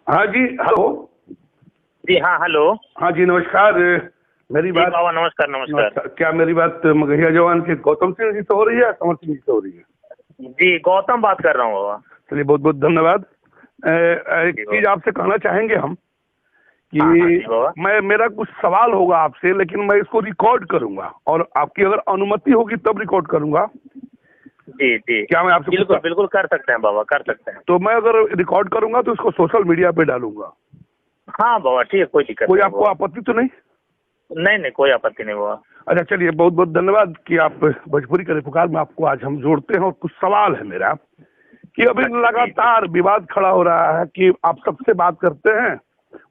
हाँ जी, हेलो। जी हाँ, हेलो। हाँ जी, नमस्कार। मेरी जी बात बाबा, नमस्कार नमस्कार। क्या मेरी बात मगहिया जवान के गौतम सिंह जी से हो रही है या समर सिंह जी से हो रही है? जी गौतम बात कर रहा हूँ बाबा। चलिए, बहुत बहुत धन्यवाद। एक जी चीज बाबा। आपसे कहना चाहेंगे हम कि हाँ हाँ जी बाबा। मेरा कुछ सवाल होगा आपसे, लेकिन मैं इसको रिकॉर्ड करूंगा और आपकी अगर अनुमति होगी तब रिकॉर्ड करूंगा। जी जी क्या मैं आपसे बिल्कुल बिल्कुल कर सकते हैं बाबा, कर सकते हैं। तो मैं अगर रिकॉर्ड करूंगा तो इसको सोशल मीडिया पे डालूंगा। हाँ बाबा ठीक है, कोई दिक्कत कोई नहीं आपको बाबा। आपत्ति तो नहीं? नहीं नहीं, कोई आपत्ति नहीं बाबा। अच्छा, चलिए, बहुत बहुत धन्यवाद कि आप भोजपुरी के पुकार में आपको आज हम जोड़ते हैं। और कुछ सवाल है मेरा कि अभी अच्छा, लगातार विवाद खड़ा हो रहा है कि आप सबसे बात करते हैं,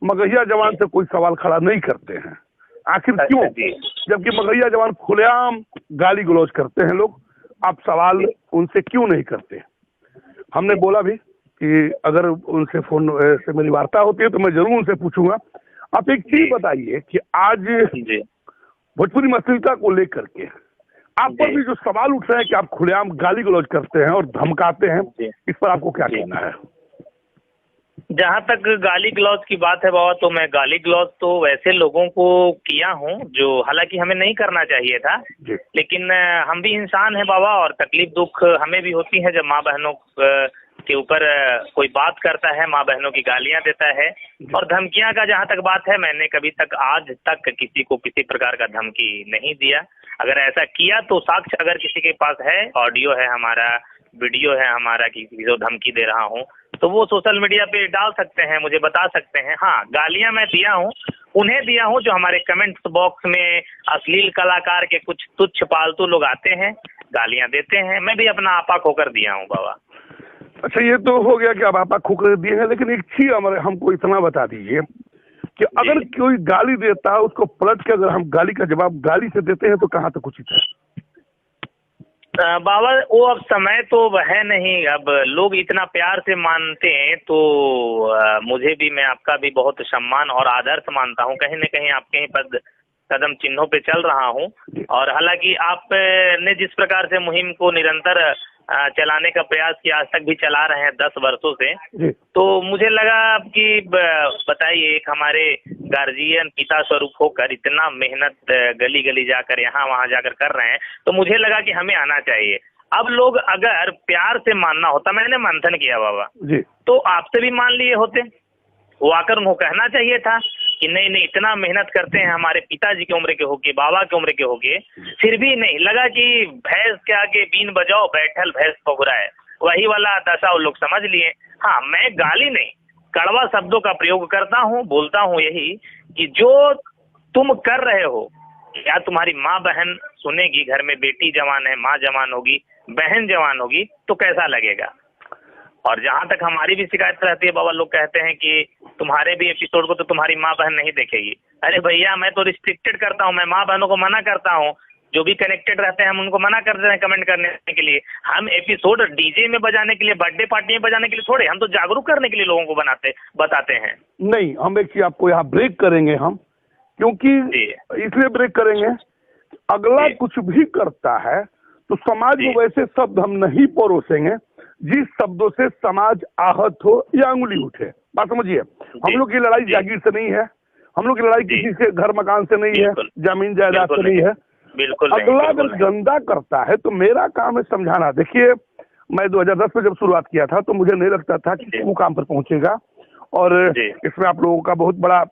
मगहिया जवान से कोई सवाल खड़ा नहीं करते हैं। आखिर अच्छा क्यों? जी। जबकि मगहिया जवान खुलेआम गाली गलौज करते हैं लोग, आप सवाल उनसे क्यों नहीं करते? हमने बोला भी कि अगर उनसे फोन से मेरी वार्ता होती है तो मैं जरूर उनसे पूछूंगा। आप एक चीज बताइए कि आज जी भोजपुरी अश्लीलता को लेकर के आप पर भी जो सवाल उठ रहे हैं कि आप खुलेआम गाली गलौज करते हैं और धमकाते हैं, इस पर आपको क्या कहना है? जहाँ तक गाली गलौज की बात है बाबा, तो मैं गाली गलौज तो वैसे लोगों को किया हूँ जो हालांकि हमें नहीं करना चाहिए था, लेकिन हम भी इंसान हैं बाबा और तकलीफ दुख हमें भी होती है जब माँ बहनों के ऊपर कोई बात करता है, माँ बहनों की गालियाँ देता है। और धमकियाँ का जहाँ तक बात है, मैंने कभी तक आज तक किसी को किसी प्रकार का धमकी नहीं दिया। अगर ऐसा किया तो साक्ष्य अगर किसी के पास है, ऑडियो है हमारा, वीडियो है हमारा कि किसी को धमकी दे रहा हूँ, तो वो सोशल मीडिया पे डाल सकते हैं, मुझे बता सकते हैं। हाँ, गालियां मैं दिया हूँ, उन्हें दिया हूँ जो हमारे कमेंट्स बॉक्स में अश्लील कलाकार के कुछ तुच्छ पालतू लोग आते हैं, गालियां देते हैं। मैं भी अपना आपा खोकर दिया हूँ बाबा। अच्छा, ये तो हो गया कि आप आपा खोकर दिए हैं, लेकिन एक चीज हमको इतना बता दीजिए कि अगर कोई गाली देता है उसको पलट के अगर हम गाली का जवाब गाली से देते हैं तो कहाँ तक उचित है? बाबा वो अब समय तो वह नहीं, अब लोग इतना प्यार से मानते हैं तो मुझे भी, मैं आपका भी बहुत सम्मान और आदर्श मानता हूँ। कहीं न कहीं आपके ही पद कदम चिन्हों पे चल रहा हूँ। और हालांकि आपने जिस प्रकार से मुहिम को निरंतर चलाने का प्रयास किया, आज तक भी चला रहे हैं 10 वर्षों से, तो मुझे लगा कि बताइए, एक हमारे गार्जियन पिता स्वरूप होकर इतना मेहनत गली गली जाकर यहाँ वहाँ जाकर कर रहे हैं, तो मुझे लगा कि हमें आना चाहिए। अब लोग अगर प्यार से मानना होता, मैंने मंथन किया बाबा, तो आपसे भी मान लिए होते, वो आकर उनको कहना चाहिए था कि नहीं नहीं, इतना मेहनत करते हैं, हमारे पिताजी की उम्र के होके, बाबा की उम्र के होके, फिर भी नहीं। लगा कि भैंस के आगे बीन बजाओ, बैठल भैंस पगुराए, वही वाला दशा वो लोग समझ लिए। हाँ, मैं गाली नहीं, कड़वा शब्दों का प्रयोग करता हूँ, बोलता हूँ यही कि जो तुम कर रहे हो, या तुम्हारी माँ बहन सुनेगी, घर में बेटी जवान है, माँ जवान होगी, बहन जवान होगी, तो कैसा लगेगा। और जहाँ तक हमारी भी शिकायत रहती है बाबा, लोग कहते हैं कि तुम्हारे भी एपिसोड को तो तुम्हारी माँ बहन नहीं देखेगी। अरे भैया, मैं तो रिस्ट्रिक्टेड करता हूँ, मैं माँ बहनों को मना करता हूँ, जो भी कनेक्टेड रहते हैं हम उनको मना करते हैं कमेंट करने के लिए। हम एपिसोड डीजे में बजाने के लिए, बर्थडे पार्टी में बजाने के लिए थोड़े, हम तो जागरूक करने के लिए लोगों को बताते हैं। नहीं, हम एक चीज आपको यहाँ ब्रेक करेंगे हम, क्योंकि इसलिए ब्रेक करेंगे, अगला कुछ भी करता है तो समाज में वैसे शब्द हम नहीं परोसेंगे जिस शब्दों से समाज आहत हो या अंगुली उठे। बात समझिए, हम लोग की लड़ाई जागीर से नहीं है, हम लोग की लड़ाई किसी से घर मकान से नहीं है, जमीन जायदाद से नहीं है। अगला अगर गंदा करता है तो मेरा काम है समझाना। देखिए, मैं 2010 में जब शुरुआत किया था तो मुझे नहीं लगता था कि वो काम पर पहुंचेगा, और इसमें आप लोगों का बहुत बड़ा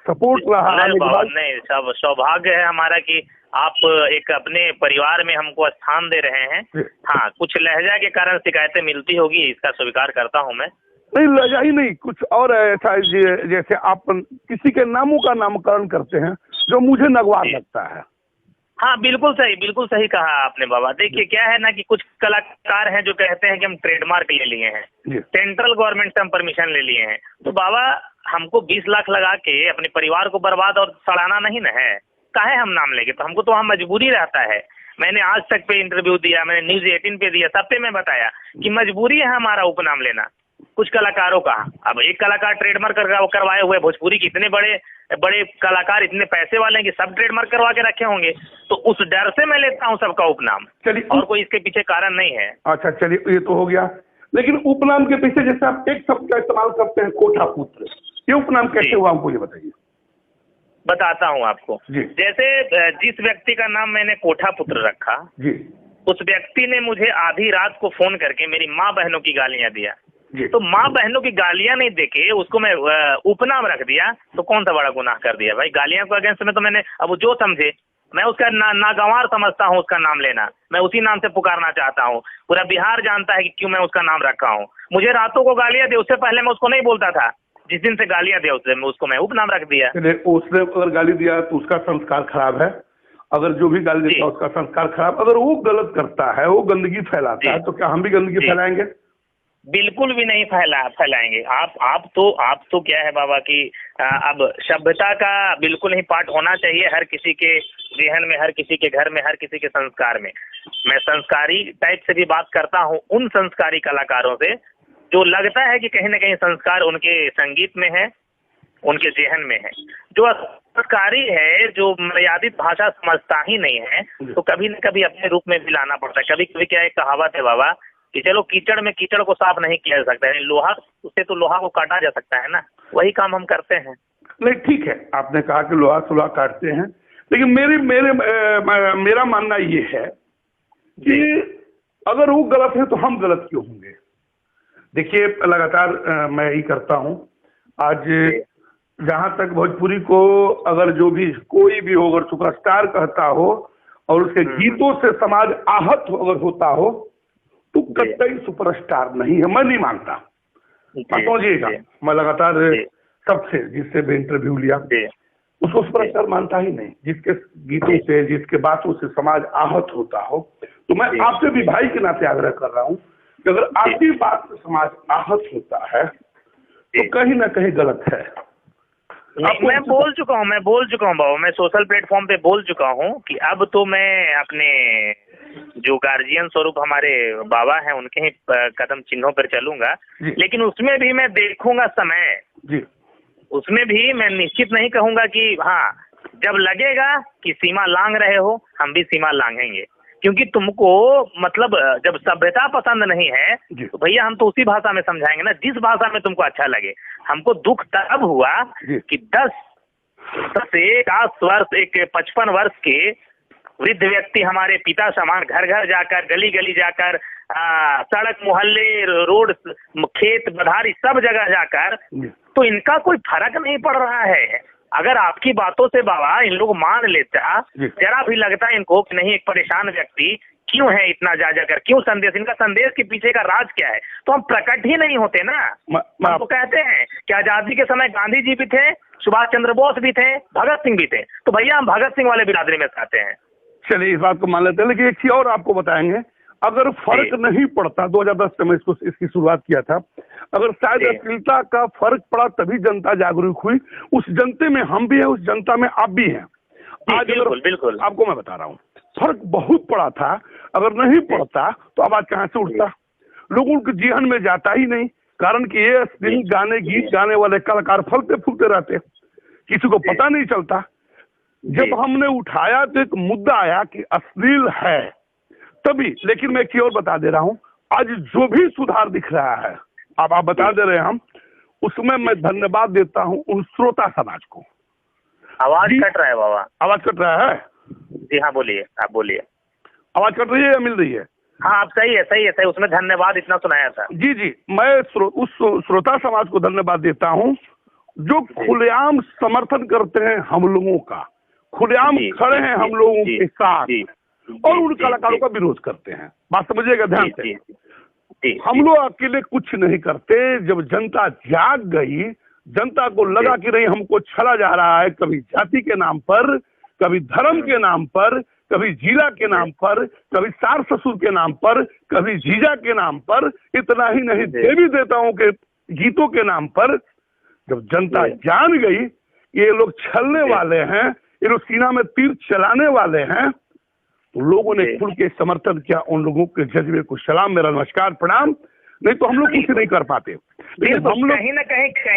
सपोर्ट रहा। नहीं, सब सौभाग्य है हमारा कि आप एक अपने परिवार में हमको स्थान दे रहे हैं। हाँ, कुछ लहजा के कारण शिकायतें मिलती होगी, इसका स्वीकार करता हूँ मैं। नहीं, लहजा ही नहीं, कुछ और ऐसा जैसे आप किसी के नामों का नामकरण करते हैं जो मुझे नगवार लगता है। हाँ, बिल्कुल सही कहा आपने बाबा। देखिए क्या है ना कि कुछ कलाकार हैं जो कहते हैं कि हम ट्रेडमार्क ले लिए हैं, सेंट्रल गवर्नमेंट से हम परमिशन ले लिए हैं, तो बाबा हमको 20 लाख लगा के अपने परिवार को बर्बाद और सड़ाना नहीं ना है। काहे हम नाम लेंगे, तो हमको तो वहाँ मजबूरी रहता है। मैंने आज तक पे इंटरव्यू दिया, मैंने न्यूज 18 पे दिया, सब पे मैं बताया कि मजबूरी है हमारा उपनाम लेना कुछ कलाकारों का। अब एक कलाकार ट्रेडमार्क करवाए हुए, भोजपुरी के इतने बड़े बड़े कलाकार इतने पैसे वाले हैं कि सब ट्रेडमार्क करवा के रखे होंगे, तो उस डर से मैं लेता हूँ सबका उपनाम, और कोई इसके पीछे कारण नहीं है। अच्छा, चलिए, ये तो हो गया, लेकिन उपनाम के पीछे जैसे आप एक शब्द का इस्तेमाल करते हैं कोठा पुत्र, ये उपनाम कैसे हुआ हमको ये बताइए। बताता हूँ आपको। जैसे जिस व्यक्ति का नाम मैंने कोठा पुत्र रखा जी, उस व्यक्ति ने मुझे आधी रात को फोन करके मेरी माँ बहनों की गालियां दिया। तो माँ बहनों की गालियां नहीं देके उसको मैं उपनाम रख दिया, तो कौन सा बड़ा गुनाह कर दिया भाई। गालियां को अगेंस्ट में तो मैंने, अब वो जो समझे, मैं उसका नागवार समझता हूँ उसका नाम लेना, मैं उसी नाम से पुकारना चाहता हूँ। पूरा बिहार जानता है कि क्यों मैं उसका नाम रखा हूँ। मुझे रातों को गालियां दे, उससे पहले मैं उसको नहीं बोलता था। जिस दिन से गालियां दे उसको मैं उपनाम रख दिया। उसने अगर गाली दिया तो उसका संस्कार खराब है, अगर जो भी गाली देता है उसका संस्कार खराब। अगर वो गलत करता है, वो गंदगी फैलाता है, तो क्या हम भी गंदगी फैलाएंगे? बिल्कुल भी नहीं फैलाएंगे। आप तो क्या है बाबा कि अब सभ्यता का बिल्कुल ही पार्ट होना चाहिए हर किसी के जेहन में, हर किसी के घर में, हर किसी के संस्कार में। मैं संस्कारी टाइप से भी बात करता हूँ उन संस्कारी कलाकारों से जो लगता है कि कहीं ना कहीं संस्कार उनके संगीत में है, उनके जेहन में है। जो संस्कारी है, जो मर्यादित भाषा समझता ही नहीं है, तो कभी न कभी अपने रूप में भी लाना पड़ता है। कभी कभी क्या एक कहावत है बाबा कि चलो कीचड़ में कीचड़ को साफ नहीं किया जा सकता है, लोहा उससे तो लोहा को काटा जा सकता है ना, वही काम हम करते हैं। नहीं ठीक है, आपने कहा कि लोहा से लोहा काटते हैं, लेकिन मेरा मानना ये है कि अगर वो गलत है तो हम गलत क्यों होंगे। देखिए लगातार मैं यही करता हूँ। आज जहां तक भोजपुरी को अगर जो भी कोई भी हो, अगर सुपरस्टार कहता हो और उसके गीतों से समाज आहत अगर होता हो तो कतई सुपरस्टार नहीं है, मैं नहीं मानता। समझिएगा, मैं लगातार सबसे जिससे भी इंटरव्यू लिया उसको सुपरस्टार मानता ही नहीं। जिसके गीतों से, जिसके बातों से समाज आहत होता हो, तो मैं आपसे भी भाई के नाते आग्रह कर रहा हूँ कि अगर आपकी बात से समाज आहत होता है तो कहीं ना कहीं गलत है। मैं बोल चुका हूँ बाबा, मैं सोशल प्लेटफॉर्म पे बोल चुका हूँ कि अब तो मैं अपने जो गार्जियन स्वरूप हमारे बाबा हैं उनके ही कदम चिन्हों पर चलूंगा। लेकिन उसमें भी मैं देखूंगा समय जी, उसमें भी मैं निश्चित नहीं कहूंगा कि हाँ, जब लगेगा कि सीमा लांघ रहे हो हम भी सीमा लांघेंगे। क्योंकि तुमको मतलब जब सभ्यता पसंद नहीं है तो भैया हम तो उसी भाषा में समझाएंगे ना जिस भाषा में तुमको अच्छा लगे। हमको दुख तब हुआ कि 10 वर्ष एक 55 वर्ष के वृद्ध व्यक्ति हमारे पिता समान घर घर जाकर, गली गली जाकर, सड़क मोहल्ले, रोड, खेत बधारी सब जगह जाकर, तो इनका कोई फर्क नहीं पड़ रहा है। अगर आपकी बातों से बाबा इन लोग मान लेता, जरा भी लगता है इनको कि नहीं एक परेशान व्यक्ति क्यों है इतना जा जाकर, क्यों संदेश, इनका संदेश के पीछे का राज क्या है, तो हम प्रकट ही नहीं होते ना। हमको कहते हैं कि आजादी के समय गांधी जी भी थे, सुभाष चंद्र बोस भी थे, भगत सिंह भी थे, तो भैया हम भगत सिंह वाले बिरादरी में आते हैं। चलिए इस बात को मान लेते हैं, लेकिन एक चीज और आपको बताएंगे। अगर फर्क नहीं पड़ता, 2010 में इसकी शुरुआत किया था, अगर शायद अश्लीलता का फर्क पड़ा तभी जनता जागरूक हुई। उस जनते में हम भी हैं, उस जनता में आप भी हैं। आज बिल्कुल आपको मैं बता रहा हूँ फर्क बहुत पड़ा था। अगर नहीं पड़ता तो आवाज कहाँ से उठता, लोगों के जीवन में जाता ही नहीं। कारण कि ये अश्लील गाने, गीत गाने वाले कलाकार फलते फूलते रहते, किसी को पता नहीं चलता। जब हमने उठाया तो एक मुद्दा आया कि अश्लील है तभी। लेकिन मैं एक चीज और बता दे रहा हूँ, आज जो भी सुधार दिख रहा है आप बता दे रहे हैं हम, उसमें मैं धन्यवाद देता हूँ उन श्रोता समाज को। आवाज कट रहा है बाबा, आवाज कट रहा है? जी हाँ बोलिए, आप बोलिए। आवाज कट रही है या मिल रही है? हाँ आप सही है, उसमें धन्यवाद इतना सुनाया था। जी, मैं उस श्रोता समाज को धन्यवाद देता हूँ जो खुलेआम समर्थन करते हैं हम लोगों का, खुलेआम खड़े हैं हम लोगों के साथ, और उन कलाकारों का विरोध करते हैं। बात समझिएगा ध्यान से। हम लोग अकेले कुछ नहीं करते। जब जनता जाग गई, जनता को लगा कि नहीं हमको छला जा रहा है, कभी जाति के नाम पर, कभी धर्म के नाम पर, कभी जिला के नाम पर, कभी सार ससुर के नाम पर, कभी जीजा के नाम पर, इतना ही नहीं देवी देवताओं के गीतों के नाम पर, जब जनता जान गई ये लोग छलने वाले हैं, ये लोग सीना में तीर चलाने वाले हैं, तो लोगों ने खुल के समर्थन किया। उन लोगों के जज्बे को सलाम, मेरा नमस्कार, प्रणाम। नहीं तो हम लोग कुछ नहीं कर पाते। लेकिन हम लोग कहीं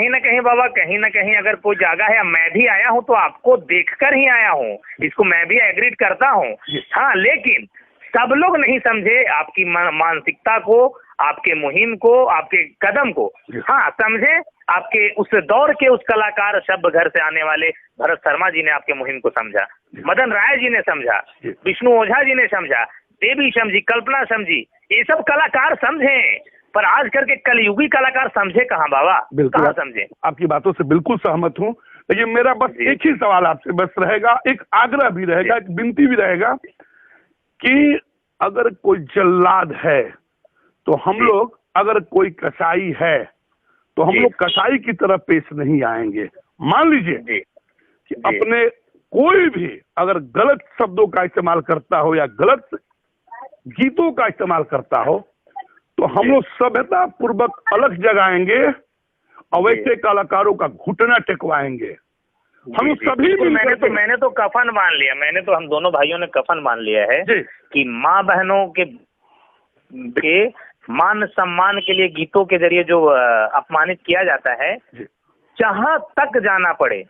ना कहीं बाबा, कहीं ना कहीं अगर कोई जागा है, मैं भी आया हूँ तो आपको देखकर ही आया हूँ, इसको मैं भी एग्री करता हूँ। हाँ, लेकिन सब लोग नहीं समझे आपकी मानसिकता को, आपके मुहिम को, आपके कदम को हाँ समझे। आपके उस दौर के उस कलाकार शब घर से आने वाले भरत शर्मा जी ने आपके मुहिम को समझा, मदन राय जी ने समझा, विष्णु ओझा जी ने समझा, देवी समझी, कल्पना समझी, ये सब कलाकार समझे। पर आज करके कलयुगी कलाकार समझे कहाँ बाबा, कहाँ समझे। आपकी बातों से बिल्कुल सहमत हूँ, लेकिन मेरा बस एक ही सवाल आपसे बस रहेगा, एक आग्रह भी रहेगा, एक विनती भी रहेगा कि अगर कोई जल्लाद है तो हम लोग, अगर कोई कसाई है तो हम लोग कसाई की तरफ पेश नहीं आएंगे। मान लीजिए कि अपने कोई भी अगर गलत शब्दों का इस्तेमाल करता हो या गलत गीतों का इस्तेमाल करता हो तो हम लोग सभ्यता पूर्वक अलग जगाएंगे और वैसे कलाकारों का घुटना टेकवाएंगे। हम सभी मैंने तो कफन मान लिया, हम दोनों भाइयों ने कफन मान लिया है कि माँ बहनों के मान सम्मान के लिए गीतों के जरिए जो अपमानित किया जाता है, जहां तक जाना पड़े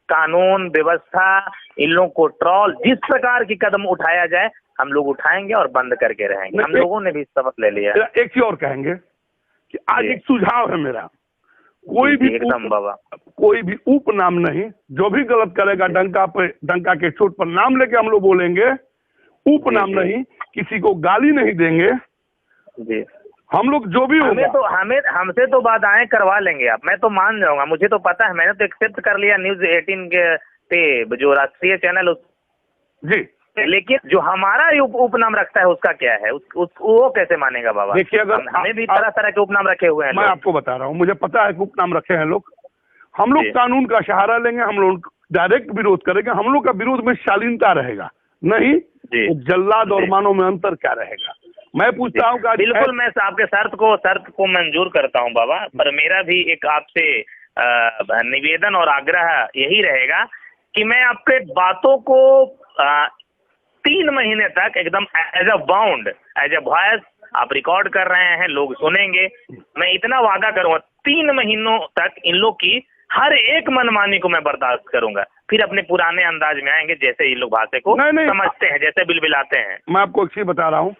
कानून व्यवस्था इन लोगों को ट्रोल जिस प्रकार की कदम उठाया जाए हम लोग उठाएंगे और बंद करके रहेंगे। हम लोगों ने भी शपथ ले लिया। एक चीज और कहेंगे कि आज एक सुझाव है मेरा, कोई भी एकदम बाबा, कोई भी उपनाम नहीं, जो भी गलत करेगा डंका के चोट पर नाम लेके हम लोग बोलेंगे, उपनाम नहीं, किसी को गाली नहीं देंगे जी। हम लोग जो भी हमसे तो बाधाएं करवा लेंगे आप, मैं तो मान जाऊंगा, मुझे तो पता है, मैंने तो एक्सेप्ट कर लिया न्यूज 18 के जो राष्ट्रीय चैनल जी। लेकिन जो हमारा उपनाम रखता है उसका क्या है, वो कैसे मानेगा बाबा। देखिए अगर हमें भी तरह तरह के उपनाम रखे हुए हैं। मैं आपको बता रहा हूँ, मुझे पता है कि उपनाम रखे हैं लोग, हम लोग कानून का सहारा लेंगे, हम लोग डायरेक्ट विरोध करेंगे, हम लोग का विरोध में शालीनता रहेगा, नहीं जल्लाद और मानव में अंतर क्या रहेगा। मैं पूछता हूँ बिल्कुल मैं आपके शर्त को मंजूर करता हूँ बाबा, पर मेरा भी एक आपसे निवेदन और आग्रह यही रहेगा कि मैं आपके बातों को 3 महीने तक एकदम as a bound, as a voice आप रिकॉर्ड कर रहे हैं, लोग सुनेंगे। मैं इतना वादा करूंगा 3 महीनों तक इन लोग की हर एक मनमानी को मैं बर्दाश्त करूंगा, फिर अपने पुराने अंदाज में आएंगे जैसे ये लोग भाषा को समझते हैं, जैसे बिलबिलाते हैं। मैं आपको एक चीज बता रहा हूँ,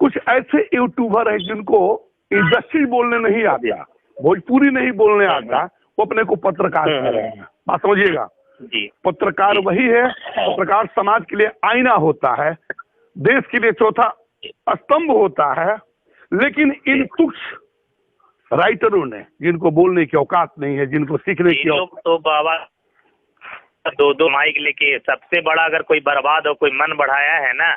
कुछ ऐसे यूट्यूबर है जिनको इंडस्ट्री बोलने नहीं आता, भोजपुरी नहीं बोलने आता, वो अपने को पत्रकार कह रहे हैं। बात समझिएगा, पत्रकार वही है, पत्रकार समाज के लिए आईना होता है, देश के लिए चौथा स्तंभ होता है। लेकिन इन कुछ राइटरों ने जिनको बोलने की औकात नहीं है, जिनको सीखने की लोग तो बाबा 2-2 माइक लेके, सबसे बड़ा अगर कोई बर्बाद हो, कोई मन बढ़ाया है ना,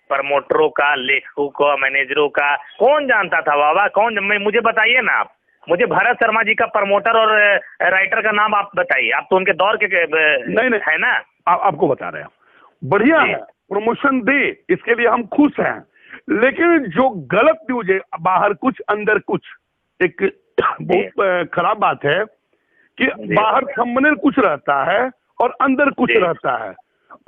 प्रमोटरों का, लेखकों का, मैनेजरों का, कौन जानता था बाबा, कौन, मुझे बताइए ना आप, मुझे भरत शर्मा जी का प्रमोटर और राइटर का नाम आप बताइए, आप तो उनके दौर के नहीं है ना। आपको बता रहे हैं, बढ़िया है, प्रमोशन दे, इसके लिए हम खुश हैं, लेकिन जो गलत न्यूज है, बाहर कुछ अंदर कुछ, एक बहुत खराब बात है कि बाहर थंबनेल कुछ रहता है और अंदर कुछ रहता है।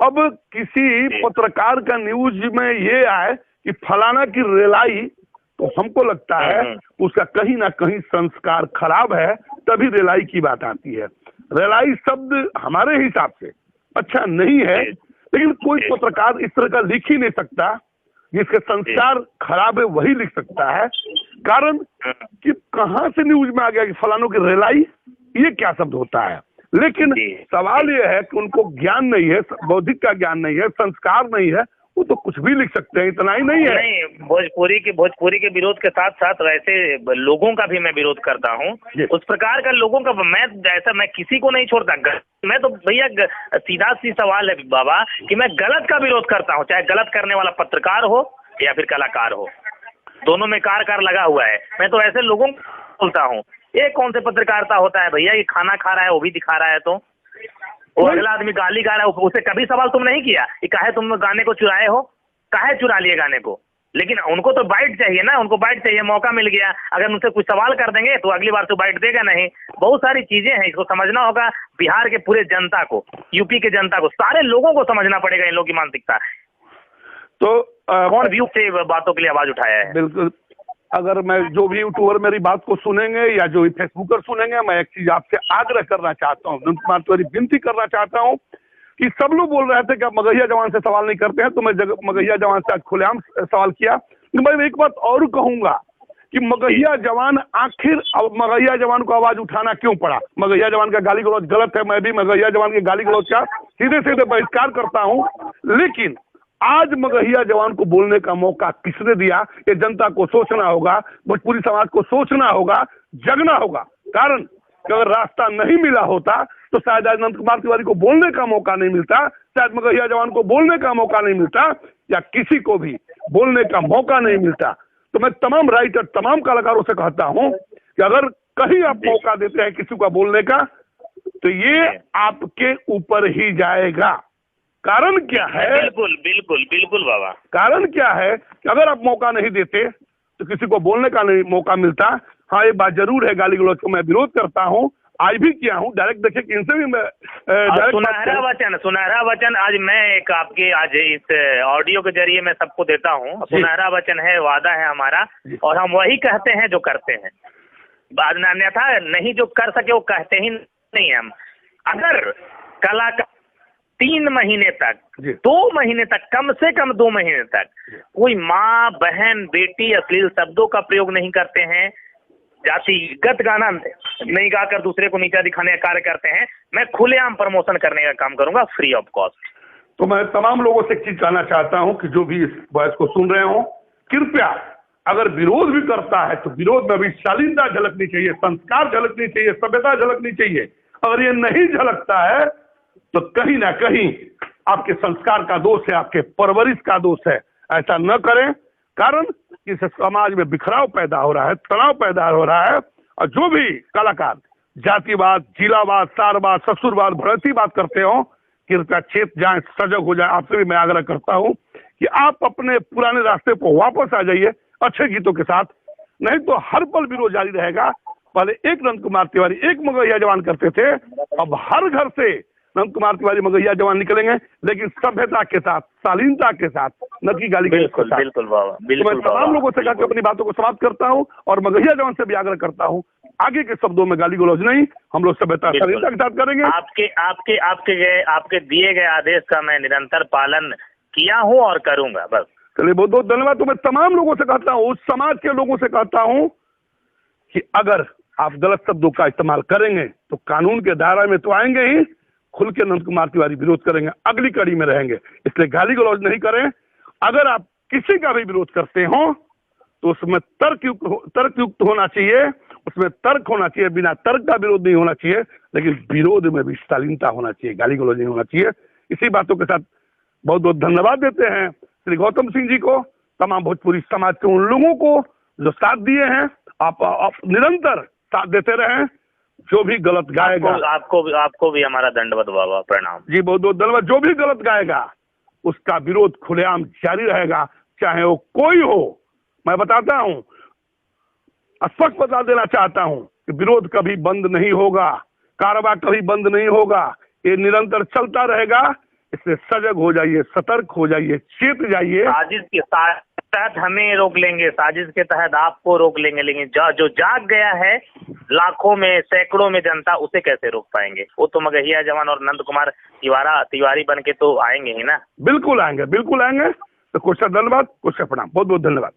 अब किसी पत्रकार का न्यूज में ये आए कि फलाना की रेलाई, तो हमको लगता है उसका कहीं ना कहीं संस्कार खराब है, तभी रेलाई की बात आती है। रेलाई शब्द हमारे हिसाब से अच्छा नहीं है, लेकिन कोई पत्रकार इस तरह का लिख ही नहीं सकता, जिसके संस्कार खराब है वही लिख सकता है। कारण कि कहां से न्यूज में आ गया कि फलानों की रेलाई, ये क्या शब्द होता है। लेकिन सवाल ये है कि उनको ज्ञान नहीं है, बौद्धिक का ज्ञान नहीं है, संस्कार नहीं है, वो तो कुछ भी लिख सकते हैं, इतना ही नहीं है। नहीं, भोजपुरी के विरोध के साथ साथ वैसे लोगों का भी मैं विरोध करता हूँ, उस प्रकार का लोगों का मैं किसी को नहीं छोड़ता। मैं तो भैया सीधा सी सवाल है बाबा कि मैं गलत का विरोध करता हूँ, चाहे गलत करने वाला पत्रकार हो या फिर कलाकार हो, दोनों में कार लगा हुआ है। मैं तो ऐसे लोगों को बोलता हूँ, ये कौन से पत्रकारिता होता है भैया, ये खाना खा रहा है वो भी दिखा रहा है, तो वो अगला आदमी गाली गा रहा है, उसे कभी सवाल तुम नहीं किया कि काहे तुम गाने को चुराए हो, काहे चुरा लिए गाने को। लेकिन उनको तो बाइट चाहिए ना, उनको बाइट चाहिए, मौका मिल गया, अगर उनसे कुछ सवाल कर देंगे तो अगली बार तो बाइट देगा नहीं। बहुत सारी चीजें हैं, इसको समझना होगा। बिहार के पूरे जनता को, यूपी के जनता को, सारे लोगों को समझना पड़ेगा इन लोगों की मानसिकता। तो कौन व्यू से बातों के लिए आवाज उठाया है। बिल्कुल, अगर मैं जो भी यूट्यूबर मेरी बात को सुनेंगे या जो फेसबुकर सुनेंगे, मैं एक चीज आपसे आग्रह करना चाहता हूँ, विनती करना चाहता हूँ कि सब लोग बोल रहे थे कि आप मगहिया जवान से सवाल नहीं करते हैं, तो मैं मगहिया जवान से आज खुलेआम सवाल किया। मैं एक बात और कहूंगा कि मगहिया जवान आखिर अब मगहिया जवान को आवाज उठाना क्यों पड़ा। मगहिया जवान का गाली गलौज गलत है, मैं भी मगहिया जवान के गाली गलौज का सीधे सीधे बहिष्कार करता हूं, लेकिन आज मगहिया जवान को बोलने का मौका किसने दिया, ये जनता को सोचना होगा, भोजपुरी समाज को सोचना होगा, जगना होगा। कारण कि अगर रास्ता नहीं मिला होता तो शायद आज अनंत कुमार तिवारी को बोलने का मौका नहीं मिलता, शायद मगहिया जवान को बोलने का मौका नहीं मिलता, या किसी को भी बोलने का मौका नहीं मिलता। तो मैं तमाम राइटर, तमाम कलाकारों से कहता हूं कि अगर कहीं आप मौका देते हैं किसी को बोलने का, तो ये आपके ऊपर ही जाएगा। कारण क्या है? बिल्कुल बिल्कुल बिल्कुल बाबा, कारण क्या है कि अगर आप मौका नहीं देते तो किसी को बोलने का नहीं मौका मिलता। हाँ, ये बात जरूर है, गाली गलौज को मैं विरोध करता हूँ, आज भी किया हूँ, डायरेक्ट देखिए कि इनसे भी मैं सुनहरा वचन आज मैं एक आपके आज इस ऑडियो के जरिए मैं सबको देता हूँ। सुनहरा वचन है, वादा है हमारा, और हम वही कहते हैं जो करते हैं। अन्यथा नहीं जो कर सके वो कहते ही नहीं। हम अगर कलाकार 3 महीने तक, 2 महीने तक, कम से कम 2 महीने तक कोई माँ, बहन, बेटी अश्लील शब्दों का प्रयोग नहीं करते हैं, जातिगत गाना नहीं गाकर दूसरे को नीचा दिखाने का कार्य करते हैं, मैं खुलेआम प्रमोशन करने का काम करूंगा, फ्री ऑफ कॉस्ट। तो मैं तमाम लोगों से एक चीज कहना चाहता हूं कि जो भी इस वॉइस को सुन रहे हो, कृपया अगर विरोध भी करता है तो विरोध में भी शालीनता झलकनी चाहिए, संस्कार झलकनी चाहिए, सभ्यता झलकनी चाहिए। अगर ये नहीं झलकता है तो कहीं ना कहीं आपके संस्कार का दोष है, आपके परवरिश का दोष है। ऐसा न करें, कारण कि समाज में बिखराव पैदा हो रहा है, तनाव पैदा हो रहा है, और जो भी कलाकार जातिवाद, जिलावाद, सारवाद, ससुरवाद, भड़कीवाद करते हो, कृपया चेत जाएं, सजग हो जाएं। आपसे भी मैं आग्रह करता हूं कि आप अपने पुराने रास्ते पर वापस आ जाइए अच्छे गीतों के साथ, नहीं तो हर पल विरोध जारी रहेगा। पहले एक अनंत कुमार तिवारी, एक मगहिया जवान करते थे, अब हर घर से अनंत कुमार तिवारी मगहिया जवान निकलेंगे, लेकिन सभ्यता के साथ, शालीनता के साथ, न कि गाली के साथ। बिल्कुल बाबा, बिल्कुल। मैं तमाम लोगों से कहकर अपनी बातों को समाप्त करता हूं और मगहिया जवान से भी आग्रह करता हूं, आगे के शब्दों में गाली गलौज नहीं, हम लोग सभ्यता, शालीनता के साथ करेंगे। आपके दिए गए आदेश का मैं निरंतर पालन किया हूँ और करूंगा। बस चलिए, बहुत बहुत धन्यवाद। तो मैं तमाम लोगों से कहता हूँ, उस समाज के लोगों से कहता हूँ कि अगर आप गलत शब्दों का इस्तेमाल करेंगे तो कानून के दायरे में तो आएंगे ही, खुल के अनंत कुमार तिवारी विरोध करेंगे, अगली कड़ी में रहेंगे। इसलिए गाली गलौज नहीं करें। अगर आप किसी का भी विरोध करते हो तो उसमें तर्कयुक्त होना चाहिए, उसमें तर्क होना चाहिए, बिना तर्क का विरोध नहीं होना चाहिए, लेकिन विरोध में भी शालीनता होना चाहिए, गाली गलौज नहीं होना चाहिए। इसी बातों के साथ बहुत बहुत धन्यवाद देते हैं श्री गौतम सिंह जी को, तमाम भोजपुरी समाज के उन लोगों को जो साथ दिए हैं। आप निरंतर साथ देते रहें। जो भी गलत गाएगा, आपको भी हमारा दंडवत बाबा, प्रणाम जी, बहुत बहुत धन्यवाद। जो भी गलत गाएगा उसका विरोध खुलेआम जारी रहेगा, चाहे वो कोई हो। मैं बताता हूं, स्पष्ट बता देना चाहता हूं कि विरोध कभी बंद नहीं होगा, कार्रवाई कभी बंद नहीं होगा, ये निरंतर चलता रहेगा। इससे सजग हो जाइए, सतर्क हो जाइए, चेत जाइए। साजिश के तहत हमें रोक लेंगे, साजिश के तहत आपको रोक लेंगे, लेकिन जो जाग गया है लाखों में, सैकड़ों में जनता, उसे कैसे रोक पाएंगे? वो तो मगहिया जवान और अनंत कुमार तिवारी बन के तो आएंगे ही ना। बिल्कुल आएंगे, बिल्कुल आएंगे। तो कुछ धन्यवाद, कुछ प्रणाम, बहुत बहुत धन्यवाद।